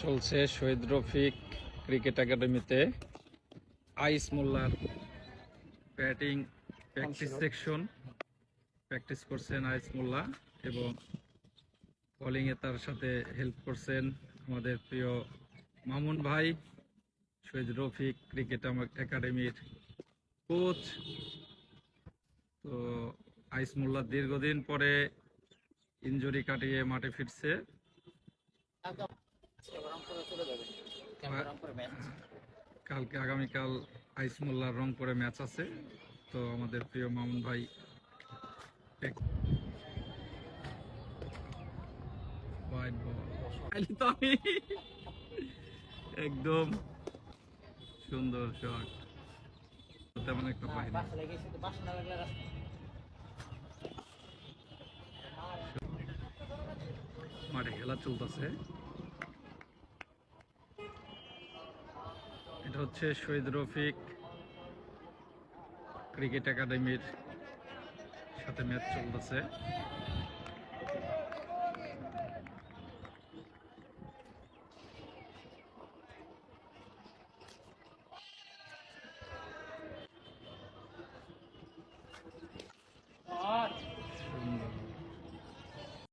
চলছে শহীদ রফিক ক্রিকেট একাডেমিতে আইস মোল্লার ব্যাটিং প্র্যাকটিস সেকশন। প্র্যাকটিস করছেন আইস মোল্লা এবং বোলিংয়ে তার সাথে হেল্প করছেন আমাদের প্রিয় মামুন ভাই, শহীদ রফিক ক্রিকেট একাডেমির কোচ। তো আইস মোল্লা দীর্ঘদিন পরে ইনজুরি কাটিয়ে মাঠে ফিরছে। কালকে আগামীকাল আইস মোল্লার রংপুরে ম্যাচ আছে। তো আমাদের প্রিয় মামুন ভাই তো আমি একদম সুন্দর শট, তেমন একটা পাই না। মাঠে খেলা চলতেছে। এটা হচ্ছে শহীদ রফিক ক্রিকেট একাডেমির সাথে ম্যাচ চলতেছে।